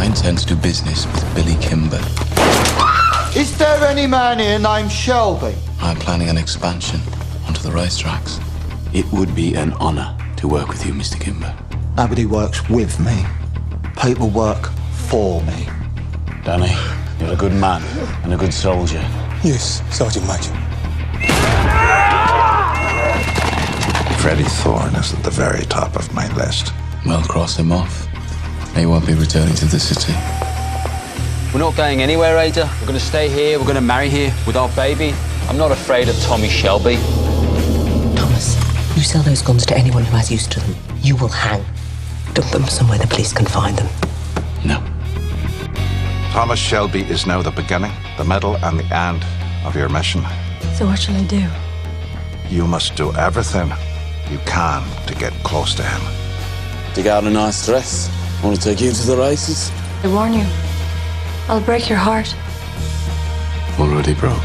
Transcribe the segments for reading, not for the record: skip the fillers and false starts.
intend to do business with Billy Kimber. Is there any man here named Shelby? I'm planning an expansion onto the racetracks. It would be an honor to work with you, Mr. Kimber. Nobody works with me. People work for me. Danny, you're a good man and a good soldier. Yes, Sergeant Major. Freddie Thorne is at the very top of my list. Well, cross him off. He won't be returning to the city. We're not going anywhere, Ada. We're going to stay here. We're going to marry here with our baby. I'm not afraid of Tommy Shelby. Thomas, you sell those guns to anyone who has use to them, you will hang. Dump them somewhere the police can find them. No. Thomas Shelby is now the beginning, the middle, and the end of your mission. So what shall I do? You must do everything you can to get close to him. Dig out a nice dress. Want to take you to the races? I warn you, I'll break your heart. Already broke.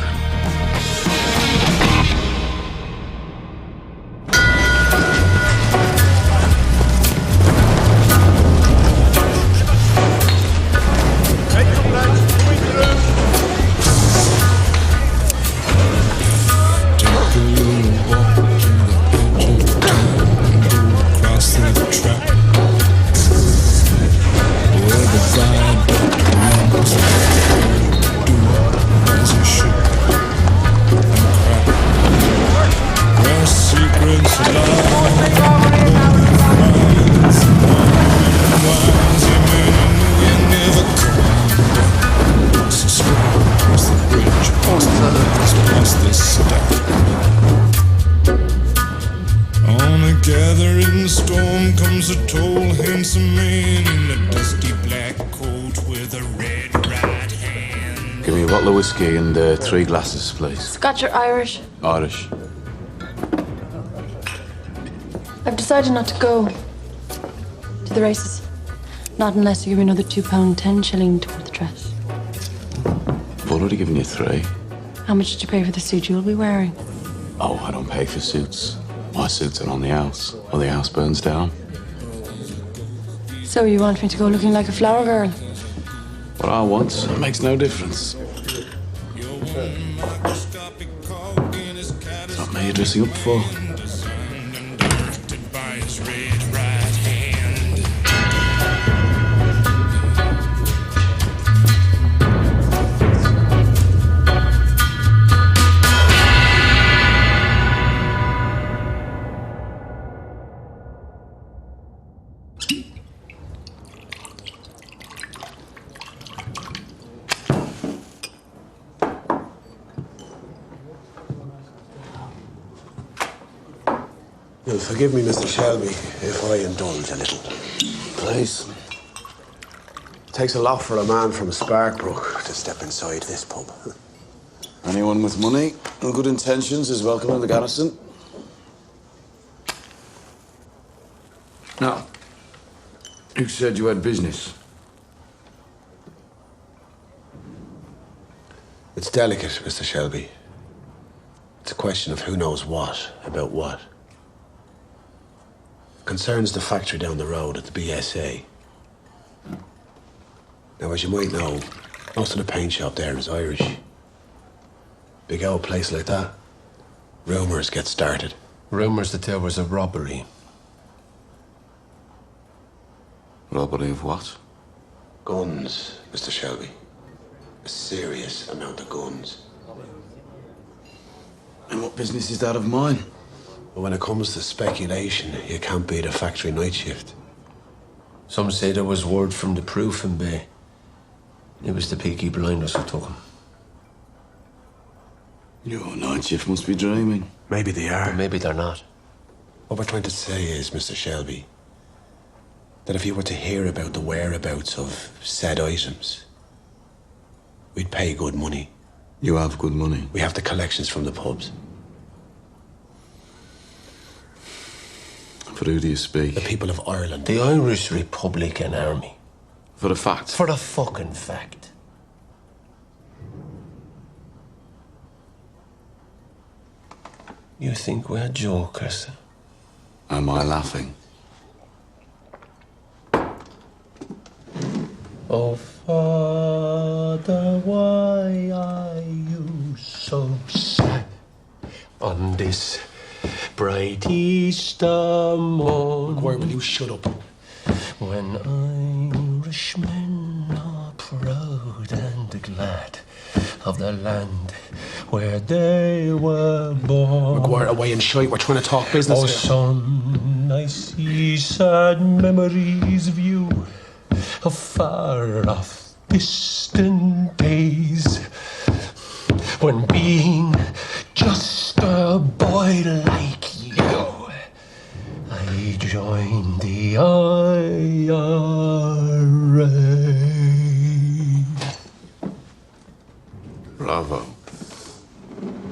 On a gathering storm comes a tall, handsome man in a dusty black coat with a red right hand. Give me a bottle of whiskey and 3 glasses, please. Scotch or Irish? Irish. I've decided not to go to the races. Not unless you give me another £2 10 shilling toward the dress. I've already given you 3. How much did you pay for the suit you'll be wearing? Oh, I don't pay for suits. My suits are on the house, or the house burns down. So you want me to go looking like a flower girl? What I want, it makes no difference. It's not me you're dressing up for. You'll forgive me, Mr. Shelby, if I indulge a little. Please. It takes a lot for a man from Sparkbrook to step inside this pub. Anyone with money and good intentions is welcome in the garrison. Now, you said you had business. It's delicate, Mr. Shelby. It's a question of who knows what about what. Concerns the factory down the road at the BSA. Now, as you might know, most of the paint shop there is Irish. Big old place like that, rumours get started. Rumours that there was a robbery. Robbery of what? Guns, Mr. Shelby. A serious amount of guns. And what business is that of mine? But when it comes to speculation, you can't beat a factory night shift. Some say there was word from the proof in Bay. It was the Peaky Blinders who took him. Your night shift must be dreaming. Maybe they are. But maybe they're not. What we're trying to say is, Mr. Shelby, that if you were to hear about the whereabouts of said items, we'd pay good money. You have good money. We have the collections from the pubs. For who do you speak? The people of Ireland. The Irish Republican Army. For the fact? For the fucking fact. You think we're jokers? Am I laughing? Oh, Father, why are you so sad on this bright Easter morn? McGuire, will you shut up? When Irishmen are proud and glad of the land where they were born. McGuire, away and shite. We're trying to talk business Oh, here. son, I see sad memories of you, of far off distant days, when being just a boy like you, I joined the IRA. Bravo.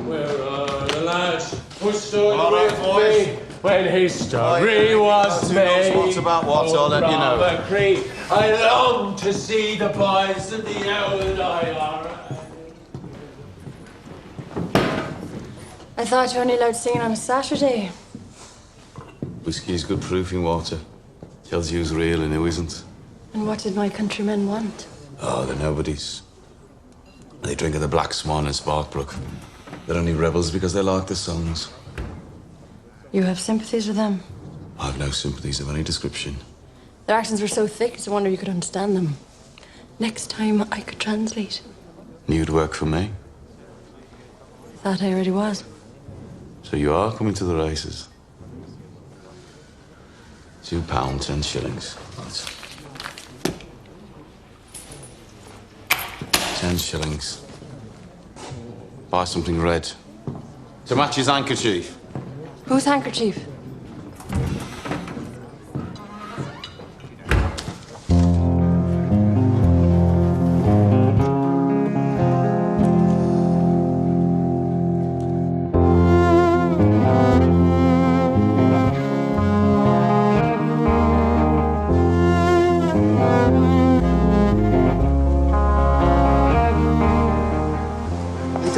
Where are the lads who stood with me when history was made? What about what? I'll let you know. Robert Creed, I long to see the boys of the old IRA. I thought you were only allowed singing on a Saturday. Whiskey is good proofing water. Tells you who's real and who isn't. And what did my countrymen want? Oh, they're nobodies. They drink of the Black Swan and Sparkbrook. They're only rebels because they like the songs. You have sympathies with them. I've no sympathies of any description. Their accents were so thick, it's a wonder you could understand them. Next time I could translate. You'd work for me. I thought I already was. So you are coming to the races. £2, 10 shillings. Right. 10 shillings. Buy something red. To match his handkerchief. Whose handkerchief?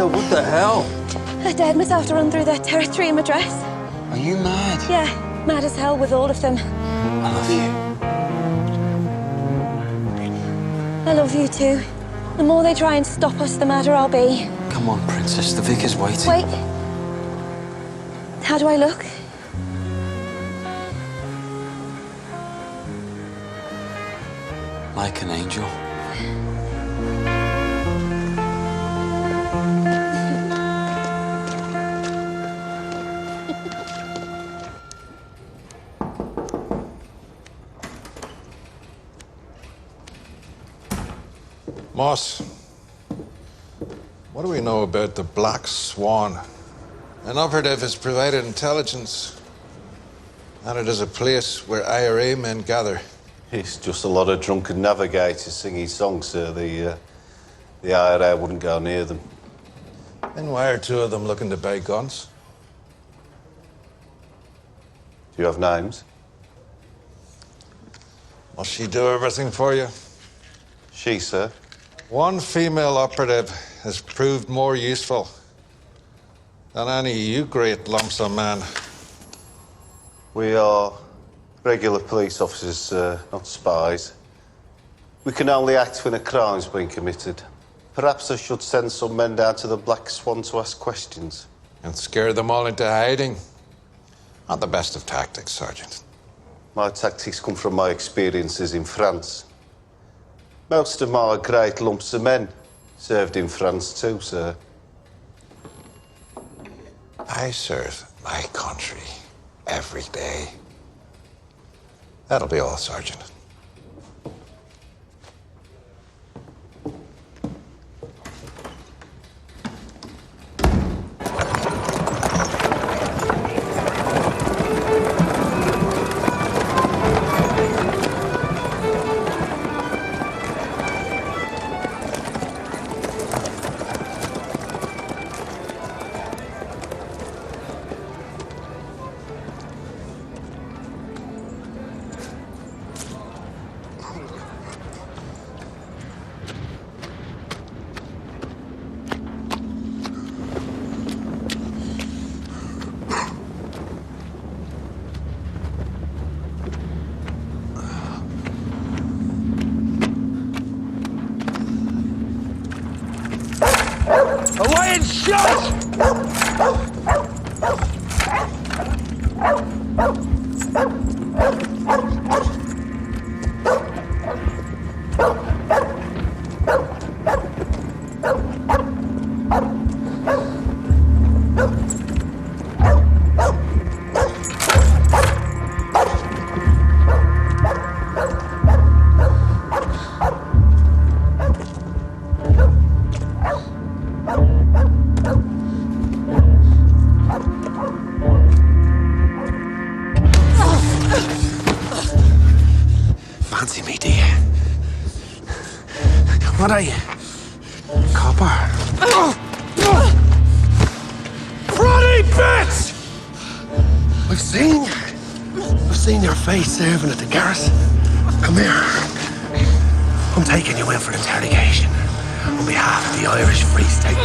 What the hell? The dead must have to run through their territory in my dress. Are you mad? Yeah, mad as hell with all of them. I love you. I love you too. The more they try and stop us, the madder I'll be. Come on, Princess. The vicar's waiting. Wait. How do I look? Like an angel. Moss, what do we know about the Black Swan? An operative has provided intelligence that it is a place where IRA men gather. It's just a lot of drunken navigators singing songs, sir. The IRA wouldn't go near them. And why are two of them looking to buy guns? Do you have names? Must she do everything for you? She, sir. One female operative has proved more useful than any you great lumps of man. We are regular police officers, sir, not spies. We can only act when a crime's been committed. Perhaps I should send some men down to the Black Swan to ask questions. And scare them all into hiding? Not the best of tactics, Sergeant. My tactics come from my experiences in France. Most of my great lumps of men served in France too, sir. I serve my country every day. That'll be all, Sergeant. Fancy me, do you? What are you? Copper? Bloody bitch! I've seen your face serving at the garrison. Come here. I'm taking you in for interrogation on behalf of the Irish Free State.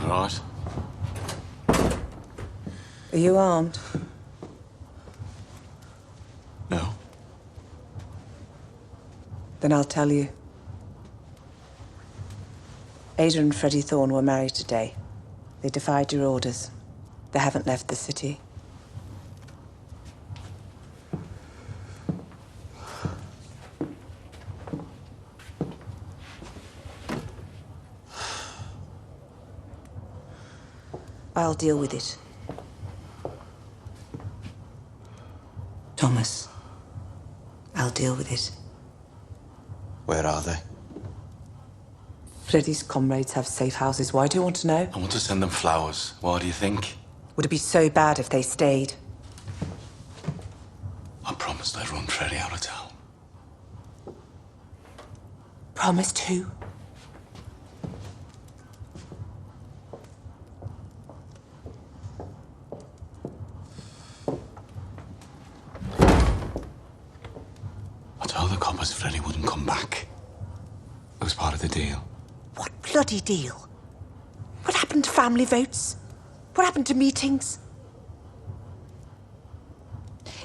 Right. Are you armed? No. Then I'll tell you. Ada and Freddie Thorne were married today. They defied your orders. They haven't left the city. I'll deal with it. Thomas, I'll deal with it. Where are they? Freddie's comrades have safe houses. Why do you want to know? I want to send them flowers. Why do you think? Would it be so bad if they stayed? I promised I'd run Freddie out of town. Promised who? I told the coppers Freddie wouldn't come back. It was part of the deal. What bloody deal? What happened to family votes? What happened to meetings?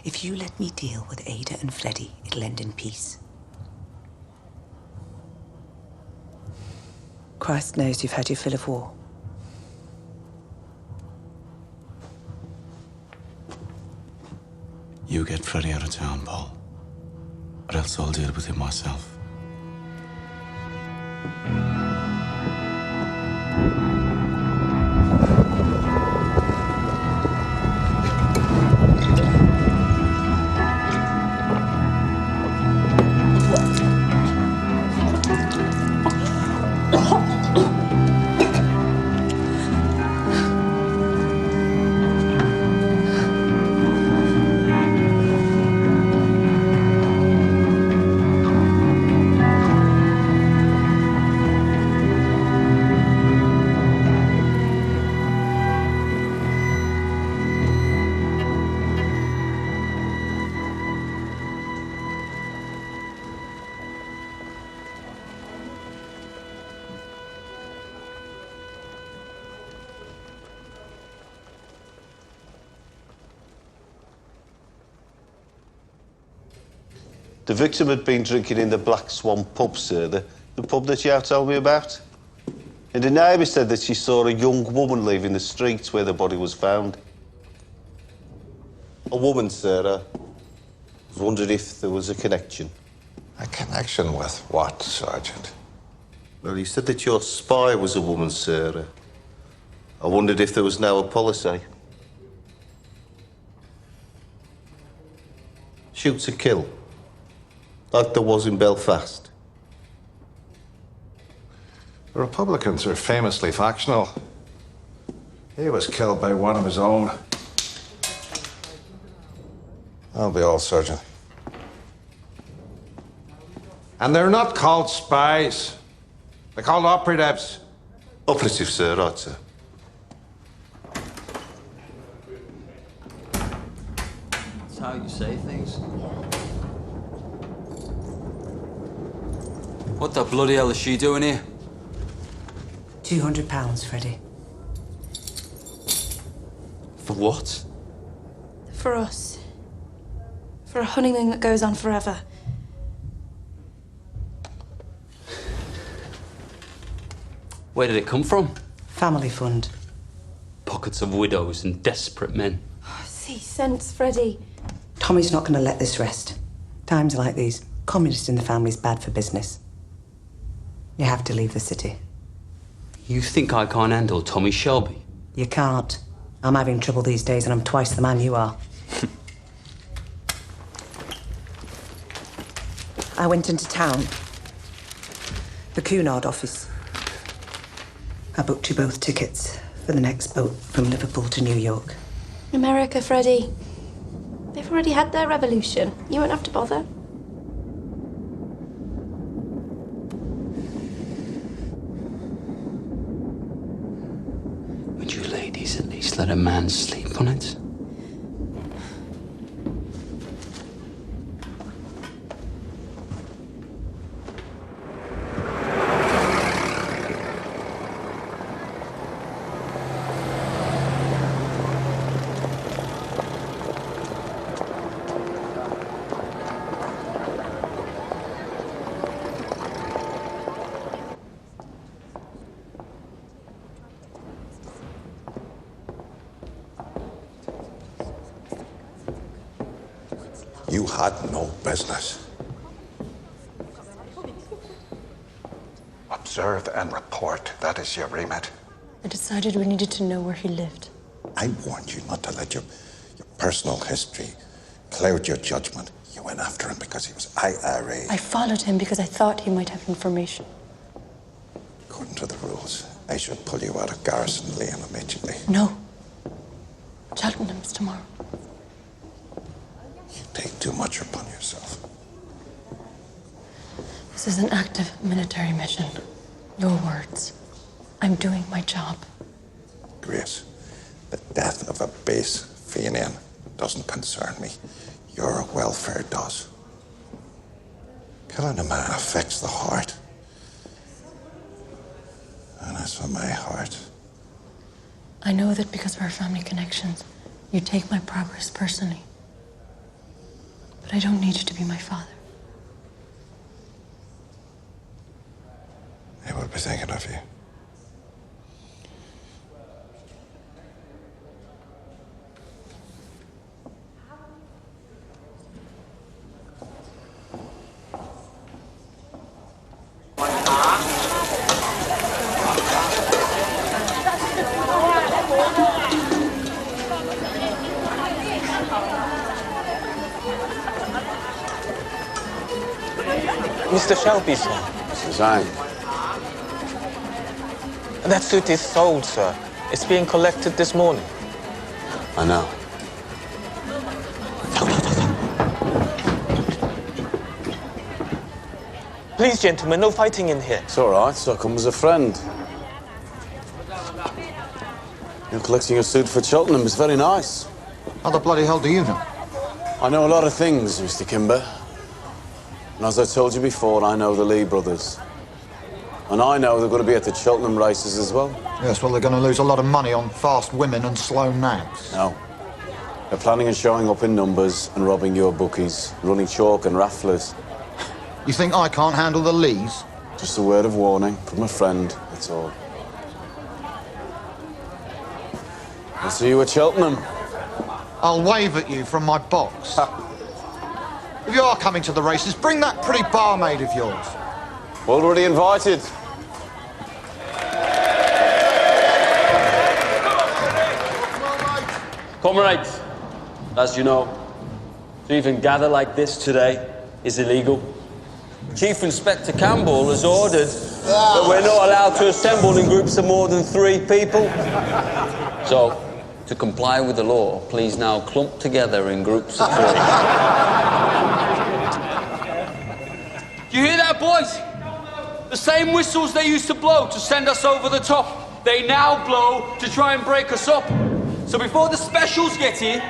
If you let me deal with Ada and Freddie, it'll end in peace. Christ knows you've had your fill of war. You get Freddie out of town, Paul. Or else I'll deal with him myself. The victim had been drinking in the Black Swan pub, sir, the pub that you told me about. And the neighbour said that she saw a young woman leaving the street where the body was found. A woman, sir. I wondered if there was a connection. A connection with what, Sergeant? Well, you said that your spy was a woman, sir. I wondered if there was now a policy. Shoot to kill. Like there was in Belfast. The Republicans are famously factional. He was killed by one of his own. That'll be all, Sergeant. And they're not called spies. They're called operatives. Operative, sir, right, sir. how you say things. What the bloody hell is she doing here? £200, Freddie. For what? For us. For a honeymoon that goes on forever. Where did it come from? Family fund. Pockets of widows and desperate men. See sense, Freddie. Tommy's not going to let this rest. Times like these, communist in the family's bad for business. You have to leave the city. You think I can't handle Tommy Shelby? You can't. I'm having trouble these days and I'm twice the man you are. I went into town. The Cunard office. I booked you both tickets for the next boat from Liverpool to New York. America, Freddie. They've already had their revolution. You won't have to bother. Would you ladies at least let a man sleep on it? You had no business. Observe and report. That is your remit. I decided we needed to know where he lived. I warned you not to let your personal history cloud your judgment. You went after him because he was IRA. I followed him because I thought he might have information. According to the rules, I should pull you out of Garrison Lane immediately. No. Cheltenham's tomorrow. You take too much upon yourself. This is an active military mission. Your words. I'm doing my job. Grace, the death of a base Fenian doesn't concern me. Your welfare does. Killing a man affects the heart. And as for my heart, I know that because of our family connections, you take my progress personally. But I don't need you to be my father. I will be thinking of you. Mr. Shelby, sir. Suzanne. That suit is sold, sir. It's being collected this morning. I know. Please, gentlemen, no fighting in here. It's all right. So come as a friend. You're collecting a suit for Cheltenham. It's very nice. How the bloody hell do you know? I know a lot of things, Mr. Kimber. And as I told you before, I know the Lee brothers. And I know they're going to be at the Cheltenham races as well. Yes, well, they're going to lose a lot of money on fast women and slow nags. No. They're planning on showing up in numbers and robbing your bookies, running chalk and rafflers. You think I can't handle the Lees? Just a word of warning from a friend, that's all. I'll see you at Cheltenham. I'll wave at you from my box. If you are coming to the races, bring that pretty barmaid of yours. Already invited. Comrades, as you know, to even gather like this today is illegal. Chief Inspector Campbell has ordered that we're not allowed to assemble in groups of more than 3 people. So, to comply with the law, please now clump together in groups of 3. Do you hear that, boys? The same whistles they used to blow to send us over the top, they now blow to try and break us up. So before the specials get here,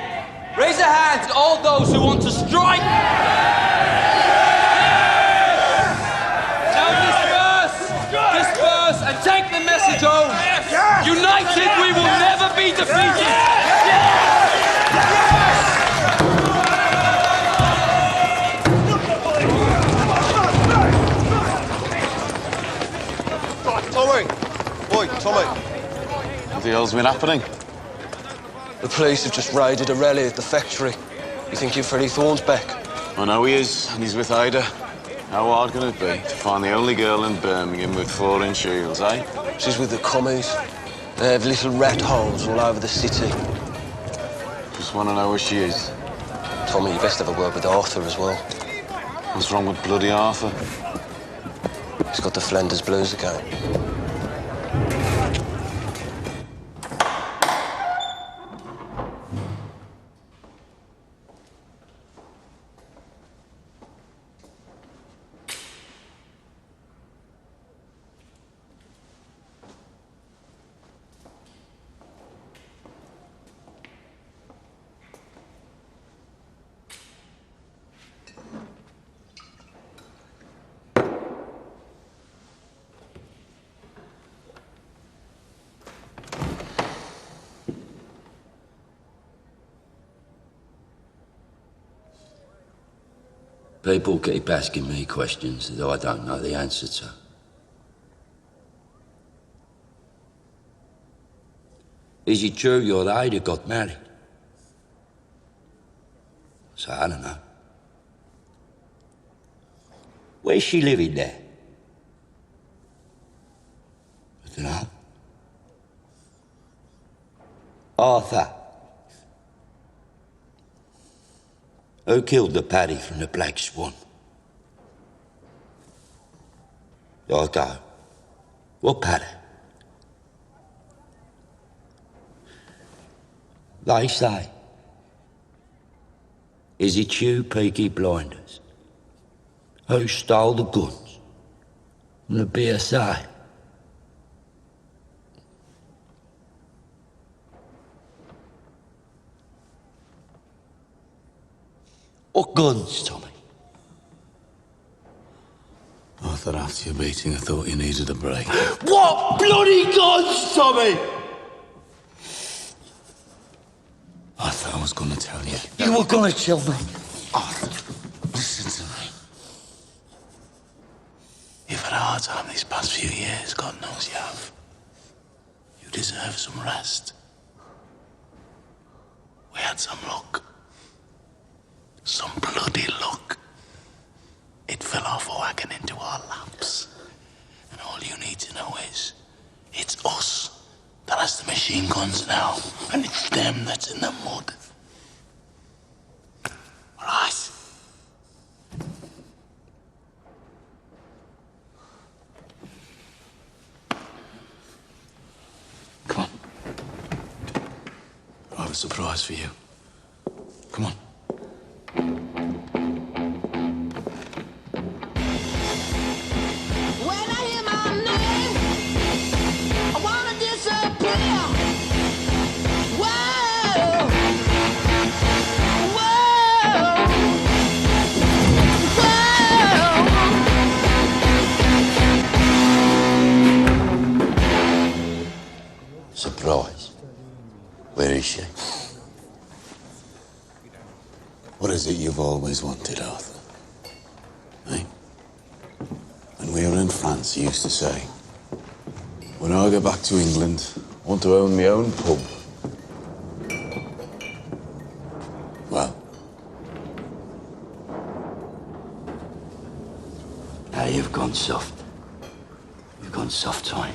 Raise a hand, all those who want to strike. Now disperse and take the message home. United, we will never be defeated. Tommy. What the hell's been happening? The police have just raided a rally at the factory. You think you're Freddie Thornsbeck? I know he is, and he's with Ida. How hard can it be to find the only girl in Birmingham with 4-inch shields, eh? She's with the commies. They have little rat holes all over the city. Just want to know where she is. Tommy, you best have a word with Arthur as well. What's wrong with bloody Arthur? He's got the Flanders blues again. People keep asking me questions that I don't know the answer to. Is it true your Ida got married? So I don't know. Where's she living there? I don't know. Arthur. Who killed the Paddy from the Black Swan? I go. What Paddy? They say. Is it you, Peaky Blinders, who stole the guns from the BSA? What guns, Tommy? I thought after your beating, I thought you needed a break. What bloody guns, Tommy? I thought I was going to tell you. You were going to tell me. Arthur, listen to me. You've had a hard time these past few years, God knows you have. You deserve some rest. We had some luck. Some bloody luck. It fell off a wagon into our laps. And all you need to know is, it's us that has the machine guns now, and it's them that's in the mud. All right? Come on. I have a surprise for you. Come on. Surprise. Where is she? What is it you've always wanted, Arthur? Eh? When we were in France, you used to say, when I get back to England, I want to own my own pub. Well, now you've gone soft. You've gone soft, Tommy.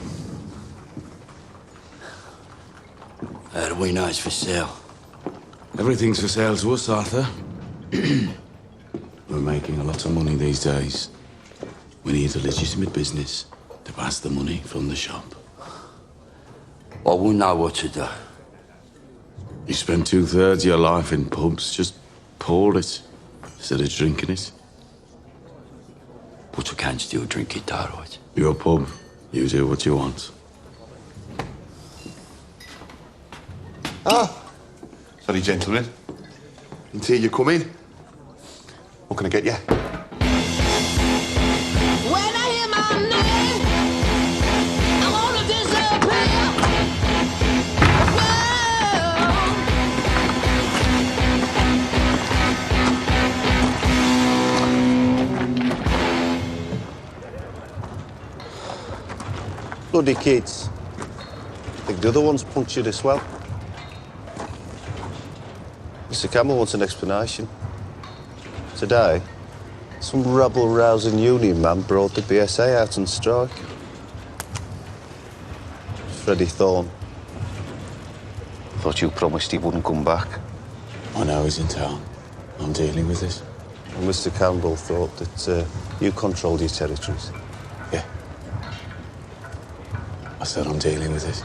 How do we know it's for sale? everything's for sale to us, Arthur. We're making a lot of money these days. We need a legitimate business to pass the money from the shop. I will know what to do. You spend 2/3 of your life in pubs. Just pour it instead of drinking it. But I can still drink it, all right? Your pub. You do what you want. Ah, sorry, gentlemen. Until you come in. What can I get you? When I hear my name, I wanna disappear. Bloody kids. I think the other one's punctured as well. Mr. Campbell wants an explanation. Today, some rabble-rousing union man brought the BSA out on strike. Freddie Thorne. Thought you promised he wouldn't come back. I know he's in town. I'm dealing with this. And Mr. Campbell thought that you controlled your territories. Yeah. I said I'm dealing with it.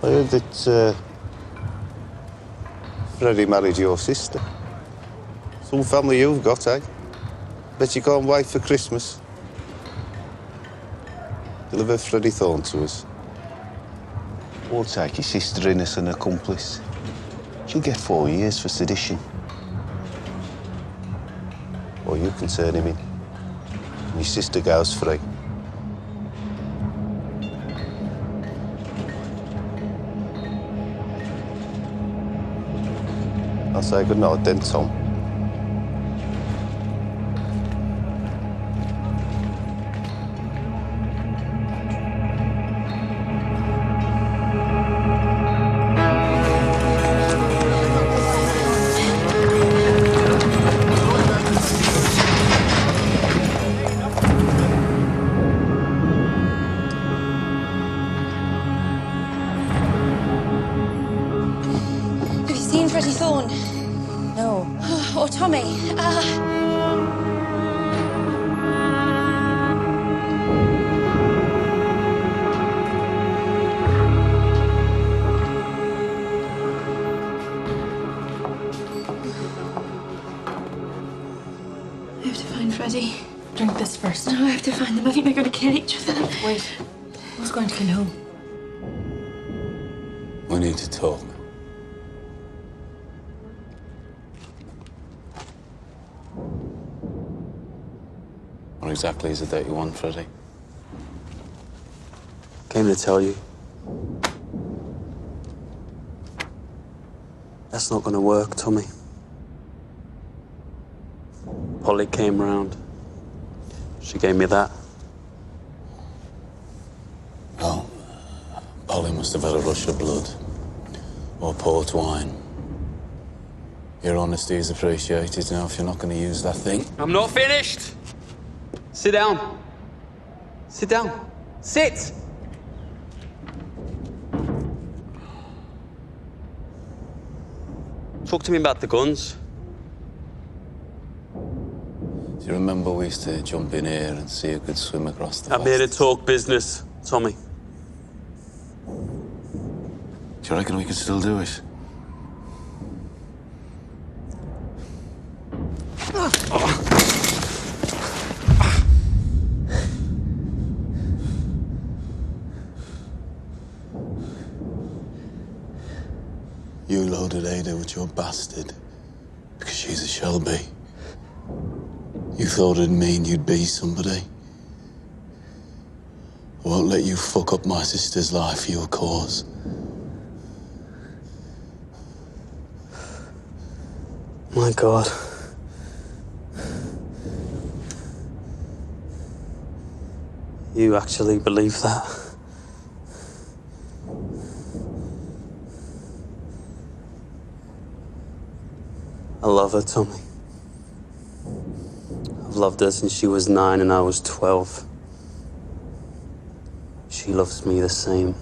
I heard that Freddie married your sister. Some family you've got, eh? Bet you can't wait for Christmas. Deliver Freddie Thorne to us. Or take your sister in as an accomplice. She'll get 4 years for sedition. Or you can turn him in. And your sister goes free. I'll say good night then, Tom. Have you seen Freddie Thorne? No. Or Tommy? I have to find Freddie. Drink this first. No, I have to find them. I think they're going to kill each of them. Wait. Who's going to kill who? We need to talk. What exactly is it that you want, Freddie? Came to tell you. That's not gonna work, Tommy. Polly came round. She gave me that. Well, Polly must have had a rush of blood. Or port wine. Your honesty is appreciated now if you're not going to use that thing. I'm not finished. Sit down. Sit down. Sit! Talk to me about the guns. Do you remember we used to jump in here and see who could swim across the I'm here to talk business, Tommy. Do you reckon we could still do it? You loaded Ada with your bastard because she's a Shelby. You thought it'd mean you'd be somebody. I won't let you fuck up my sister's life for your cause. My God. You actually believe that? I love her, Tommy. I've loved her since she was 9 and I was 12. She loves me the same.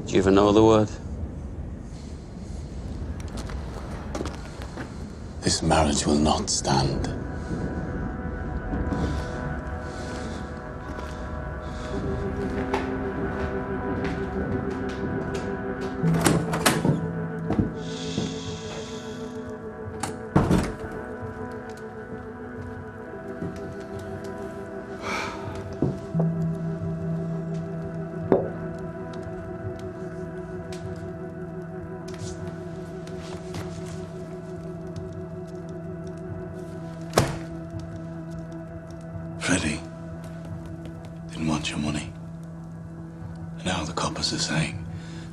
Do you even know the word? This marriage will not stand. Freddie didn't want your money. And now the coppers are saying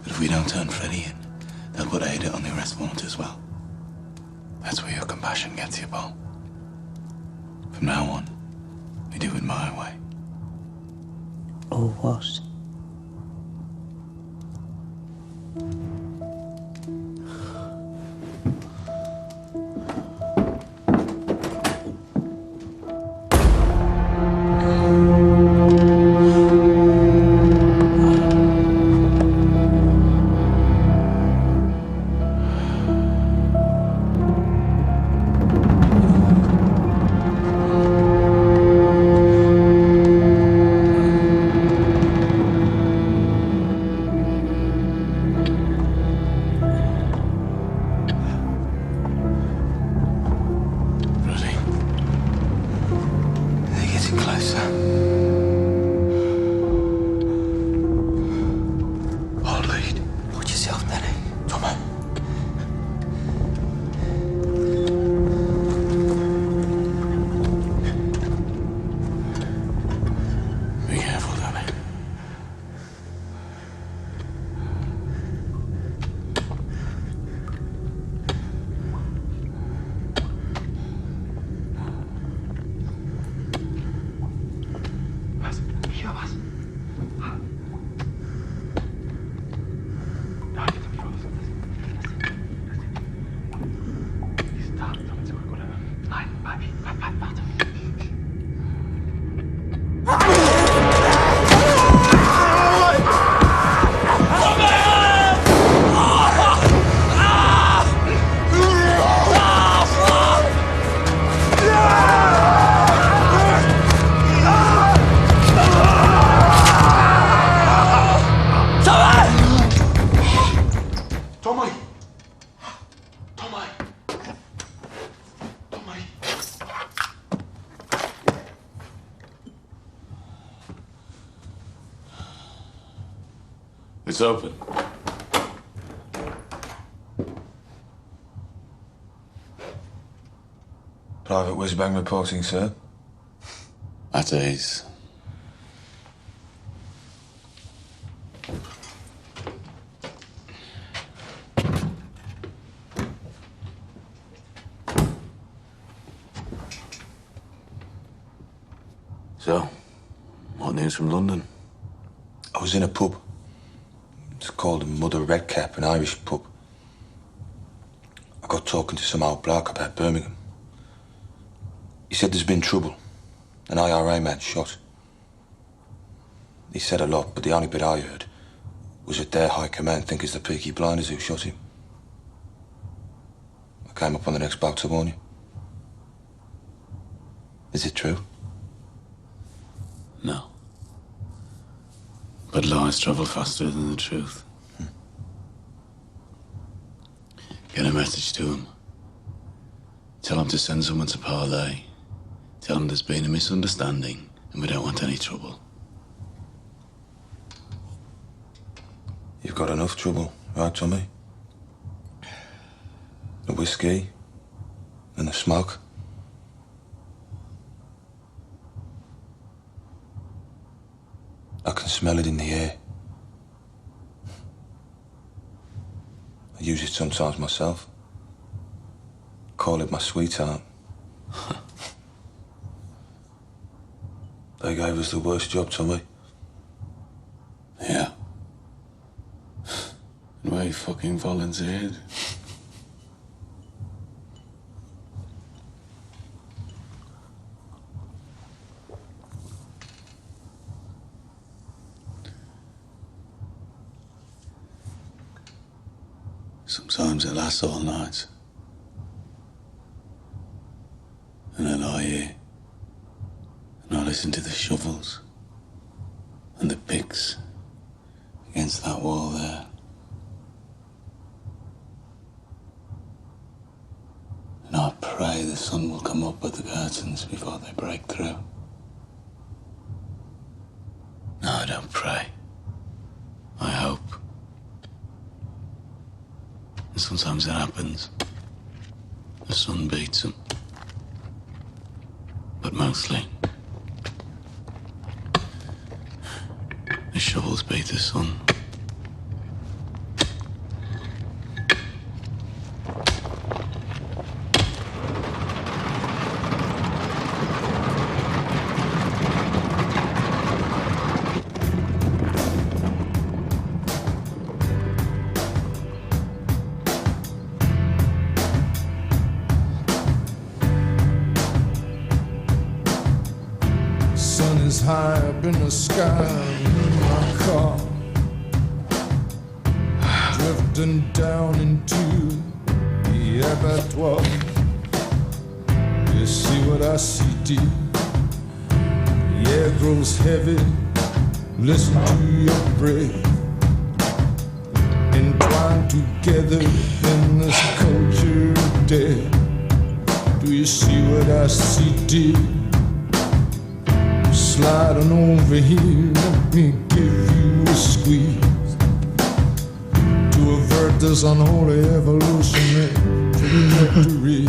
that if we don't turn Freddie in, they'll put Ada on the arrest warrant as well. That's where your compassion gets you, Paul. From now on, we do it my way. Or what? It's open. Private whiz-bang reporting, sir. At ease. So, what news from London? I was in a pub. It's called Mother Redcap, an Irish pub. I got talking to some old bloke about Birmingham. He said there's been trouble. An IRA man shot. He said a lot, but the only bit I heard was that their high command think it's the Peaky Blinders who shot him. I came up on the next boat to warn you. Is it true? No. But lies travel faster than the truth. Get a message to him. Tell him to send someone to Parlay. Tell him there's been a misunderstanding and we don't want any trouble. You've got enough trouble, right, Tommy? The whiskey and the smoke. I can smell it in the air. I use it sometimes myself. Call it my sweetheart. They gave us the worst job, Tommy. Yeah. And we fucking volunteered. Sometimes it lasts all night. And I lie here. And I listen to the shovels and the picks against that wall there. And I pray the sun will come up at the curtains before they break through. No, I don't pray. I hope. And sometimes it happens. The sun beats them. But mostly, The shovels beat the sun. Sun is high up in the sky in my car, drifting down into the abattoir. You see what I see, dear? The air grows heavy. Listen to your breath, entwined together in this culture of death. Do you see what I see, dear? Slide on over here, let me give you a squeeze to avert this unholy evolutionary trajectory.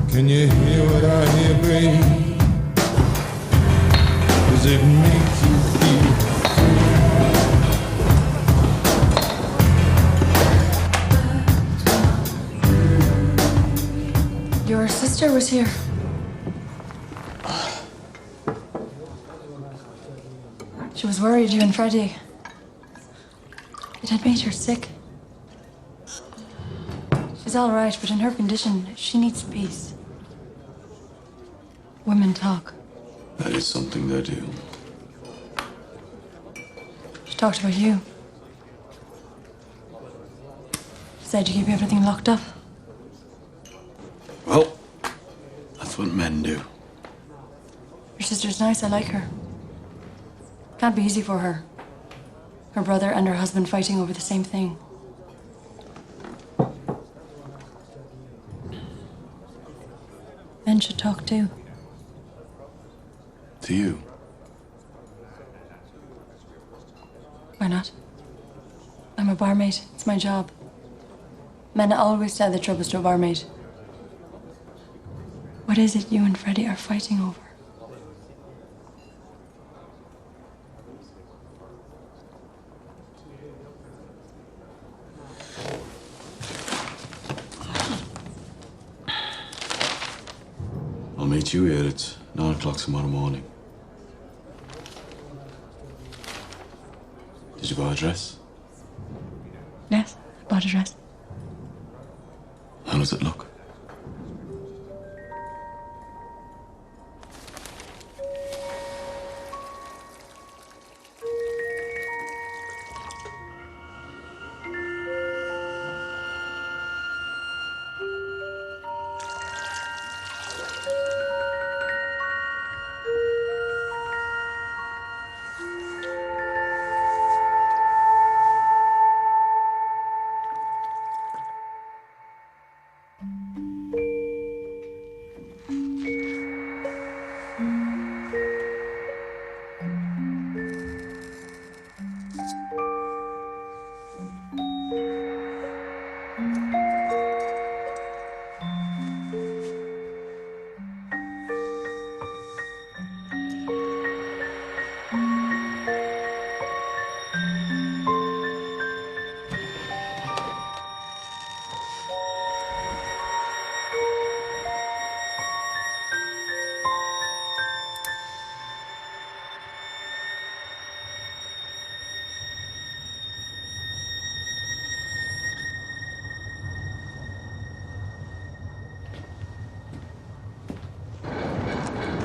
Can you hear what I hear, babe? Does it make you feel good? Your sister was here. She was worried you and Freddie. It had made her sick. She's all right, but in her condition, she needs peace. Women talk. That is something they do. She talked about you. She said you keep everything locked up. Well, that's what men do. Your sister's nice, I like her. Can't be easy for her. Her brother and her husband fighting over the same thing. Men should talk too. To you? Why not? I'm a barmaid. It's my job. Men always tell the troubles to a barmaid. What is it you and Freddie are fighting over? I'll meet you here at 9 o'clock tomorrow morning. Did you buy a dress? Yes, I bought a dress. How does it look?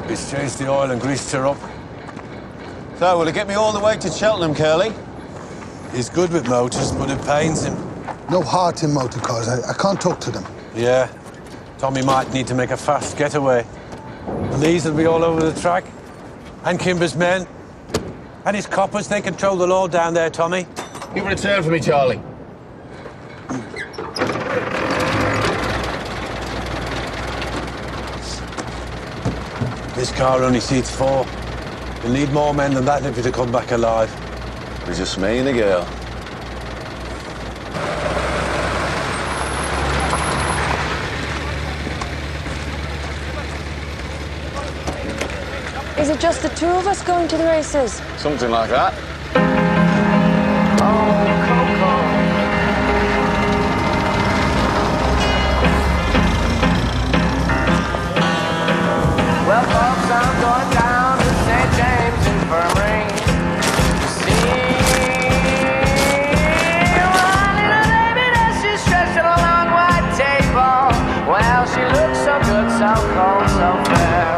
He's changed the oil and greased her up. So, will it get me all the way to Cheltenham, Curly? He's good with motors, but it pains him. No heart in motor cars. I can't talk to them. Yeah. Tommy might need to make a fast getaway. And these will be all over the track. And Kimber's men. And his coppers, they control the law down there, Tommy. Give it a turn for me, Charlie. This car only seats 4. You'll need more men than that if you're to come back alive. It's just me and a girl. Is it just the two of us going to the races? Something like that. Well, folks, I'm going down to St. James Infirmary to see my little baby as she's stretched on a long white table. Well, she looks so good, so cold, so fair.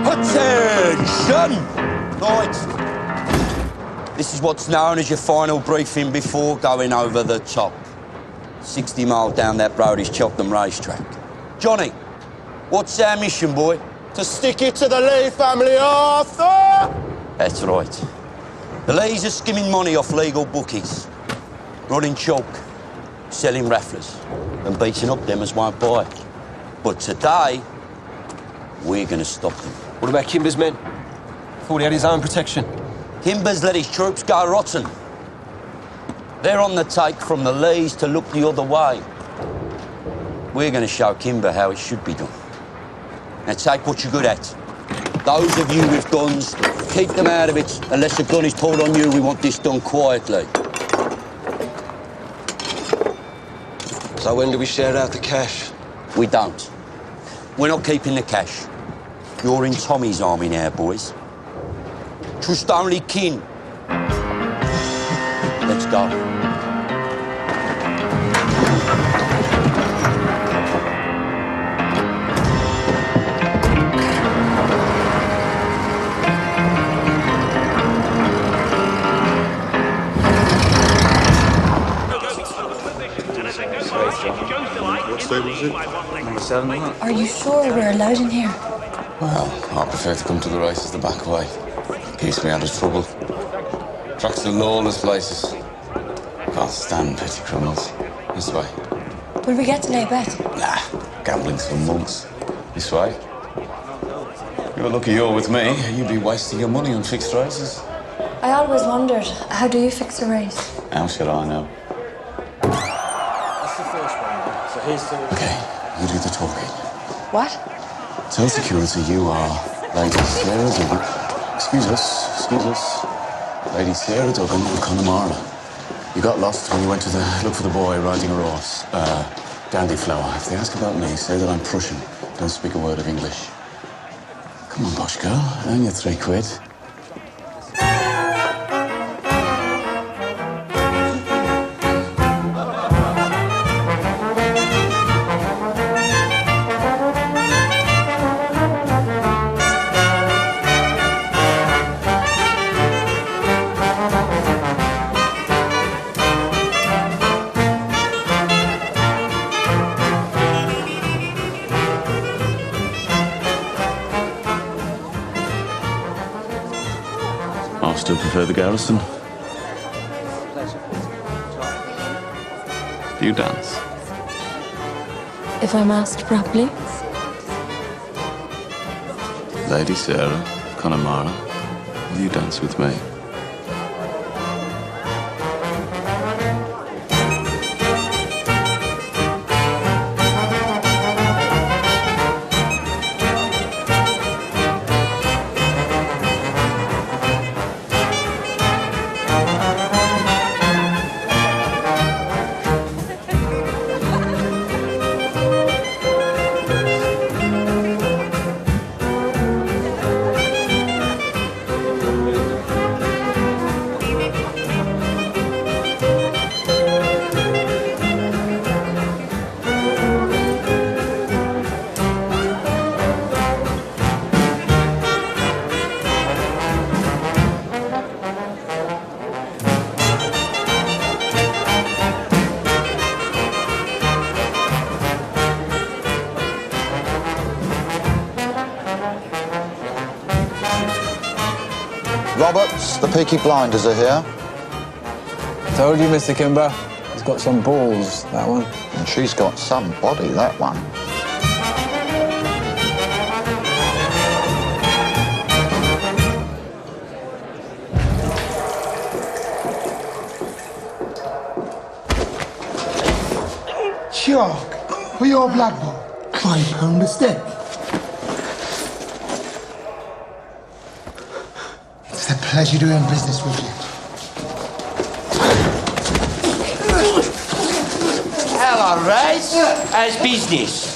Attention! Right. This is what's known as your final briefing before going over the top. 60 miles down that road is Cheltenham Racetrack. Johnny, what's our mission, boy? To stick it to the Lee family, Arthur! That's right. The Lees are skimming money off legal bookies, running chalk, selling rafflers, and beating up them as won't buy. But today, we're going to stop them. What about Kimber's men? Thought he had his own protection. Kimber's let his troops go rotten. They're on the take from the Lees to look the other way. We're going to show Kimber how it should be done. Now take what you're good at. Those of you with guns, keep them out of it. Unless a gun is pulled on you, we want this done quietly. So when do we share out the cash? We don't. We're not keeping the cash. You're in Tommy's army now, boys. Trust only kin. Let's go. What stable is it? Number 7, isn't it? Are you sure we're allowed in here? Well, I prefer to come to the races the back way. Keeps me out of trouble. Tracks to lawless places. Can't stand petty criminals. This way. Will we get to lay bet? Nah, gambling's for monks. This way. You're lucky you're with me. You'd be wasting your money on fixed races. I always wondered, how do you fix a race? How should I know? That's the first one. So here's the... Okay, you do the talking. What? Tell security you are Lady Sarah Duggan. Excuse us. Lady Sarah Duggan of Connemara. You got lost when you went to look for the boy riding a horse. Dandy Flower. If they ask about me, say that I'm Prussian. Don't speak a word of English. Come on, posh girl. Earn your £3. I still prefer the garrison. Do you dance? If I'm asked properly. Lady Sarah, Connemara, will you dance with me? Roberts, the Peaky Blinders are here. Told you, Mr. Kimber. He's got some balls, that one. And she's got some body, that one. Chuck, for your blood bowl. £5 a step. It's a pleasure doing business with you. Hello, Raz. How's business?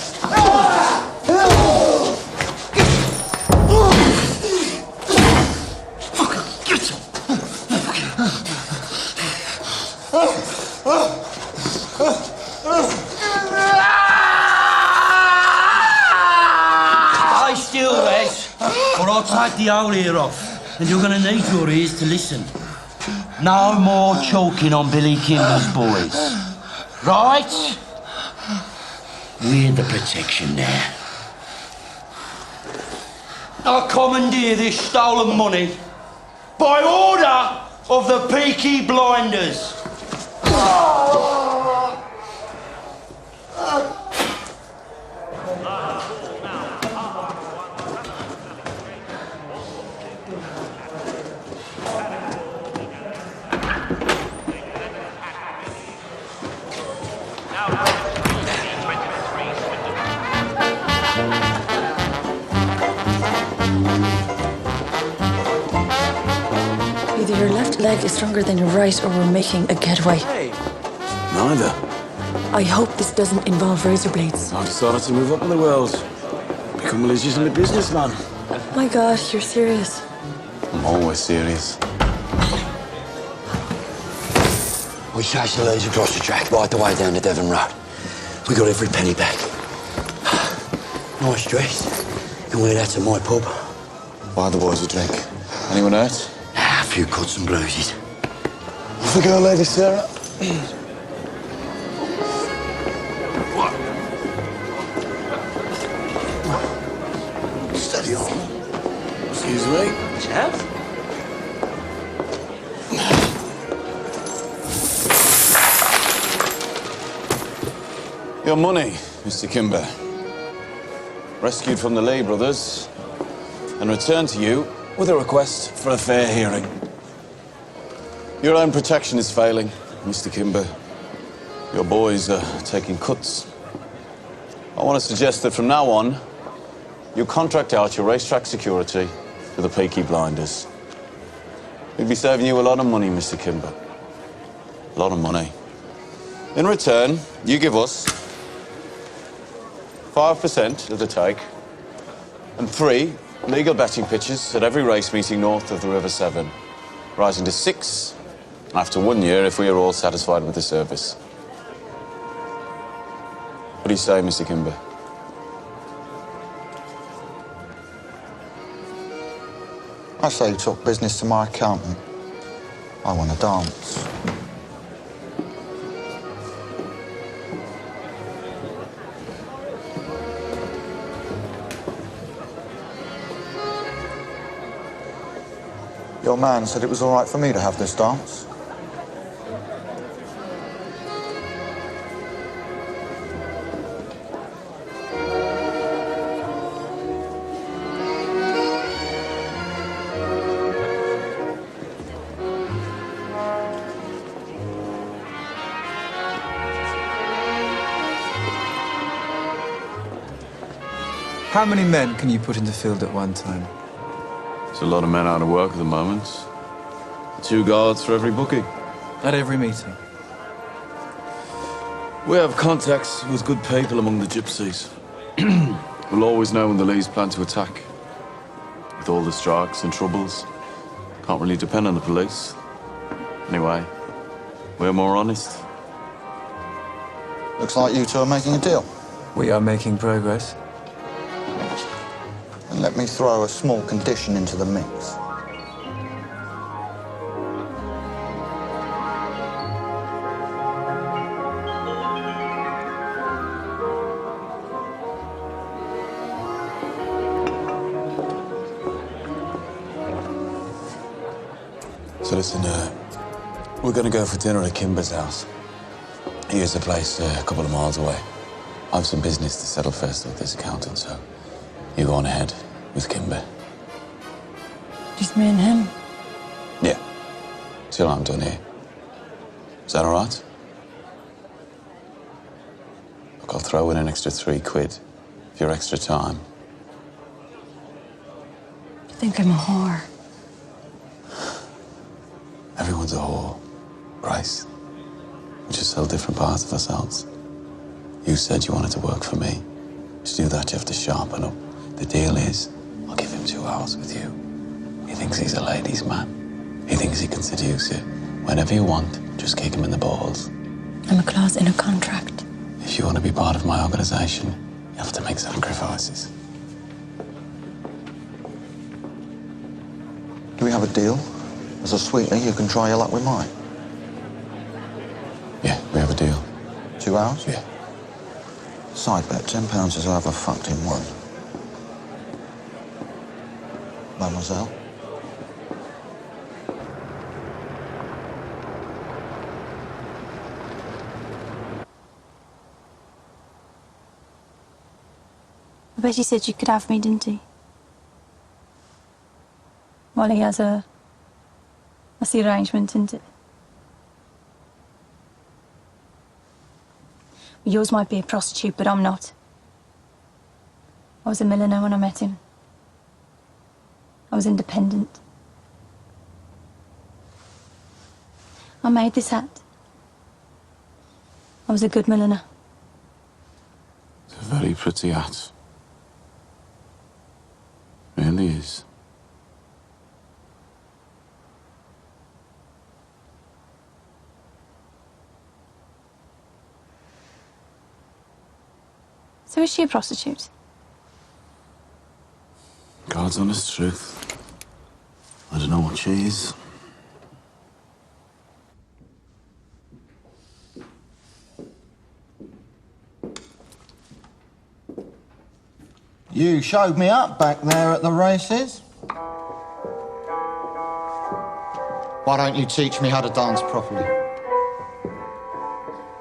Stay still, Raz, or I'll take the whole ear off, and you're going to need your ears to listen. No more choking on Billy Kimber's boys. Right? We're the protection now. I commandeer this stolen money by order of the Peaky Blinders. Either your left leg is stronger than your right, or we're making a getaway. Neither. I hope this doesn't involve razor blades. I've decided to move up in the world. Become a legitimate businessman. My God, you're serious. I'm always serious. We chased the lads across the track right the way down the Devon Road. We got every penny back. Nice dress. And we're out to my pub. Buy the boys a drink. Anyone hurt? A few cuts and bruises. Off the girl, Lady Sarah. Steady on. Excuse me. Chap? Your money, Mr. Kimber. Rescued from the Lee brothers and returned to you with a request for a fair hearing. Your own protection is failing, Mr. Kimber. Your boys are taking cuts. I want to suggest that from now on, you contract out your racetrack security to the Peaky Blinders. We'd be saving you a lot of money, Mr. Kimber. A lot of money. In return, you give us 5% of the take and 3 legal betting pitches at every race meeting north of the River Severn, rising to 6 after 1 year if we are all satisfied with the service. What do you say, Mr. Kimber? I say you talk business to my accountant. I want to dance. Your man said it was all right for me to have this dance. How many men can you put in the field at one time? There's a lot of men out of work at the moment. 2 guards for every bookie. At every meeting? We have contacts with good people among the gypsies. We'll always know when the Lees plan to attack. With all the strikes and troubles, can't really depend on the police. Anyway, we're more honest. Looks like you two are making a deal. We are making progress. And let me throw a small condition into the mix. So listen, we're gonna go for dinner at Kimber's house. Here's a place a couple of miles away. I have some business to settle first with this accountant, so you go on ahead with Kimber. Just me and him. Yeah, till I'm done here. Is that all right? Look, I'll throw in an extra £3. for your extra time. You think I'm a whore? Everyone's a whore, Grace. We just sell different parts of ourselves. You said you wanted to work for me. To do that, you have to sharpen up. The deal is, I'll give him 2 hours with you. He thinks he's a ladies' man. He thinks he can seduce you. Whenever you want, just kick him in the balls. I'm a clause in a contract. If you want to be part of my organization, you have to make sacrifices. Do we have a deal? As a sweetener, you can try your luck with mine. Yeah, we have a deal. 2 hours? Yeah. Side bet, £10 is over fucked in one. Mademoiselle? I bet he said you could have me, didn't he? Well, he has a... That's the arrangement, isn't it? Yours might be a prostitute, but I'm not. I was a milliner when I met him. I was independent. I made this hat. I was a good milliner. It's a very pretty hat. Really is. So is she a prostitute? God's honest truth. I don't know what she is. You showed me up back there at the races. Why don't you teach me how to dance properly?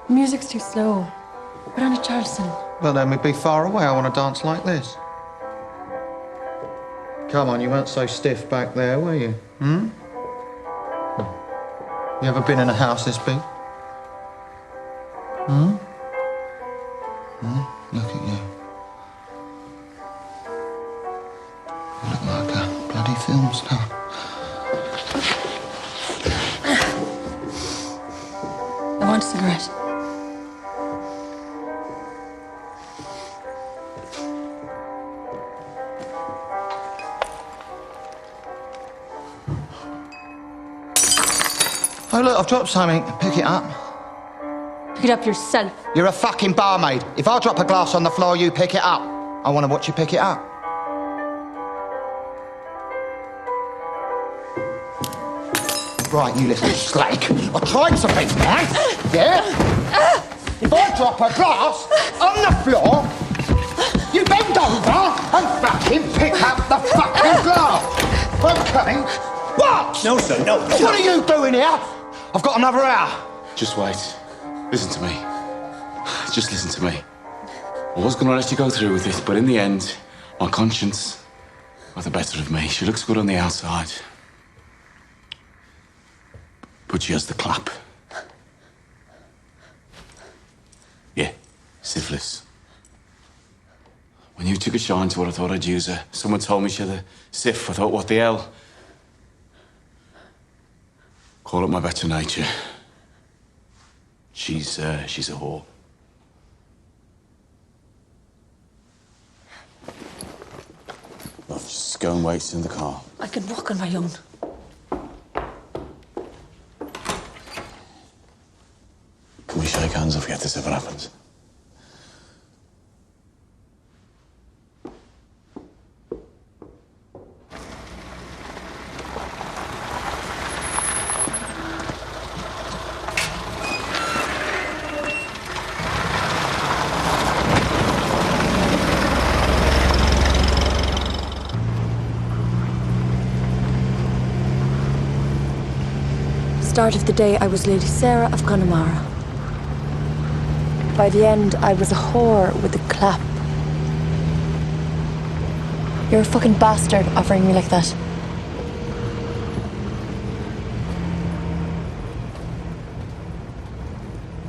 The music's too slow. Put on a Charleston. Well, then we'd be far away. I want to dance like this. Come on, you weren't so stiff back there, were you? Hmm? You ever been in a house this big? Hmm? Hmm? Look at you. You look like a bloody film star. I want a cigarette. Oh, look, I've dropped something. Pick it up. Pick it up yourself. You're a fucking barmaid. If I drop a glass on the floor, you pick it up. I want to watch you pick it up. Right, you little slake. I tried to be nice, yeah? If I drop a glass on the floor, you bend over and fucking pick up the fucking glass. Okay? What? No, sir, no. What are you doing here? I've got another hour. Just wait. Listen to me. Just listen to me. I was going to let you go through with it, but in the end, my conscience got the better of me. She looks good on the outside. But she has the clap. Yeah, syphilis. When you took a shine to her, I thought I'd use her. Someone told me she had a syph. I thought, what the hell? Call it my better nature. She's a whore. Love, just go and wait in the car. I can walk on my own. Can we shake hands and forget this ever happens? Start of the day, I was Lady Sarah of Connemara. By the end, I was a whore with a clap. You're a fucking bastard offering me like that.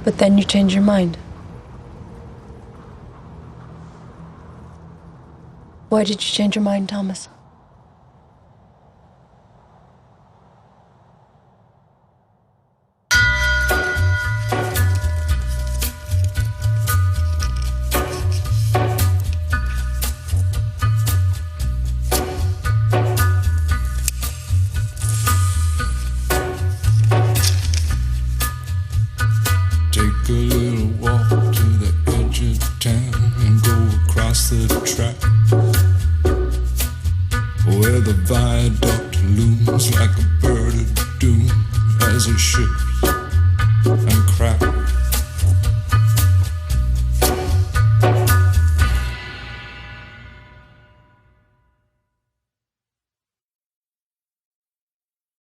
But then you change your mind. Why did you change your mind, Thomas? Take a little walk to the edge of town and go across the track, where the viaduct looms like a bird of doom as it ships